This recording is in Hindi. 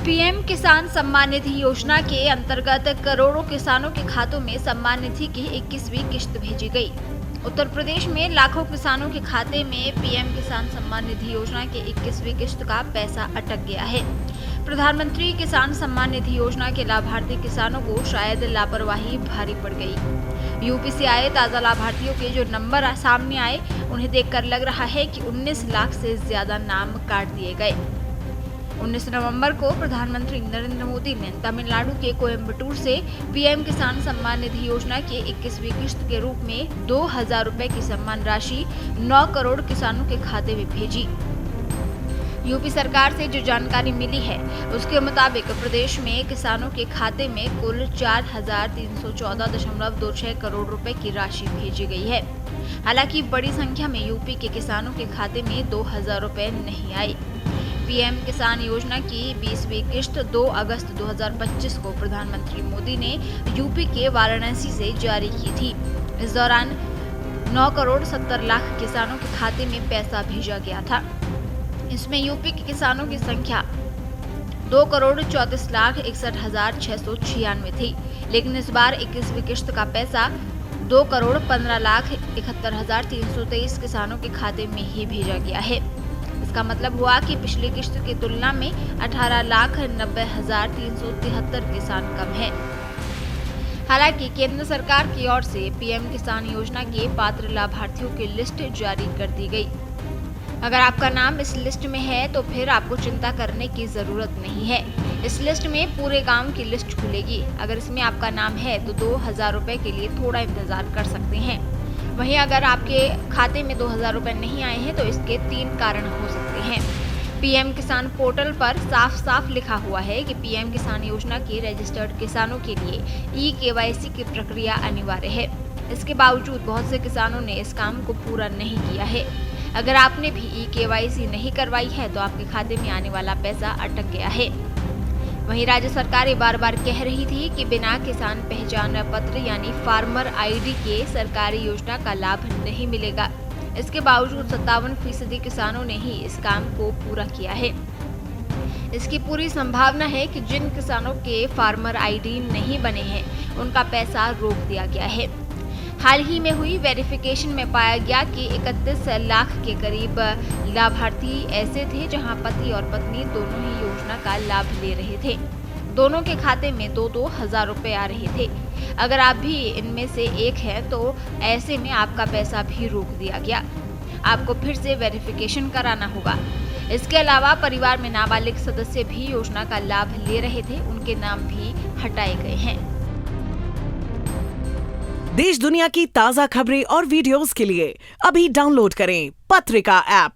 पीएम किसान सम्मान निधि योजना के अंतर्गत करोड़ों किसानों के खातों में सम्मान निधि की 21वीं किश्त भेजी गई। उत्तर प्रदेश में लाखों किसानों के खाते में पीएम किसान सम्मान निधि योजना के 21वीं किश्त का पैसा अटक गया है। प्रधानमंत्री किसान सम्मान निधि योजना के लाभार्थी किसानों को शायद लापरवाही भारी पड़ गई। यूपी से आए ताजा लाभार्थियों के जो नंबर सामने आए, उन्हें देखकर लग रहा है कि 19 लाख से ज्यादा नाम काट दिए गए। 19 नवंबर को प्रधानमंत्री नरेंद्र मोदी ने तमिलनाडु के कोयम्बटूर से पीएम किसान सम्मान निधि योजना के 21वीं किश्त के रूप में 2000 रुपए की सम्मान राशि 9 करोड़ किसानों के खाते में भेजी। यूपी सरकार से जो जानकारी मिली है, उसके मुताबिक प्रदेश में किसानों के खाते में कुल 4314.26 करोड़ रुपए की राशि भेजी गई है। हालांकि बड़ी संख्या में यूपी के किसानों के खाते में 2000 रुपए नहीं आई। पीएम किसान योजना की 20वीं किश्त 2 अगस्त 2025 को प्रधानमंत्री मोदी ने यूपी के वाराणसी से जारी की थी। इस दौरान 9 करोड़ 70 लाख किसानों के खाते में पैसा भेजा गया था। इसमें यूपी के किसानों की संख्या 2 करोड़ 34 लाख 61,696 थी, लेकिन इस बार 21वीं किश्त का पैसा 2 करोड़ 15 लाख 71,323 किसानों के खाते में ही भेजा गया है। इसका मतलब हुआ कि पिछली किश्त की तुलना में 18,90,373 किसान कम हैं। हालांकि केंद्र सरकार की ओर से पीएम किसान योजना के पात्र लाभार्थियों की लिस्ट जारी कर दी गई। अगर आपका नाम इस लिस्ट में है तो फिर आपको चिंता करने की जरूरत नहीं है। इस लिस्ट में पूरे गांव की लिस्ट खुलेगी। अगर इसमें आपका नाम है तो 2000 रुपए के लिए थोड़ा इंतजार कर सकते हैं। वहीं अगर आपके खाते में 2000 रुपए नहीं आए हैं तो इसके 3 कारण हो सकते हैं। पीएम किसान पोर्टल पर साफ साफ लिखा हुआ है कि पीएम किसान योजना के रजिस्टर्ड किसानों के लिए ई-केवाईसी की प्रक्रिया अनिवार्य है। इसके बावजूद बहुत से किसानों ने इस काम को पूरा नहीं किया है। अगर आपने भी ई-केवाईसी नहीं करवाई है तो आपके खाते में आने वाला पैसा अटक गया है। वहीं राज्य सरकार बार बार कह रही थी कि बिना किसान पहचान पत्र यानी फार्मर आईडी के सरकारी योजना का लाभ नहीं मिलेगा। इसके बावजूद 57% किसानों ने ही इस काम को पूरा किया है। इसकी पूरी संभावना है कि जिन किसानों के फार्मर आईडी नहीं बने हैं, उनका पैसा रोक दिया गया है। हाल ही में हुई वेरिफिकेशन में पाया गया कि 31 लाख के करीब लाभार्थी ऐसे थे जहां पति और पत्नी दोनों ही योजना का लाभ ले रहे थे। दोनों के खाते में 2-2 हजार रुपए आ रहे थे। अगर आप भी इनमें से एक हैं तो ऐसे में आपका पैसा भी रोक दिया गया। आपको फिर से वेरिफिकेशन कराना होगा। इसके अलावा परिवार में नाबालिग सदस्य भी योजना का लाभ ले रहे थे, उनके नाम भी हटाए गए हैं। देश दुनिया की ताजा खबरें और वीडियोस के लिए अभी डाउनलोड करें पत्रिका ऐप।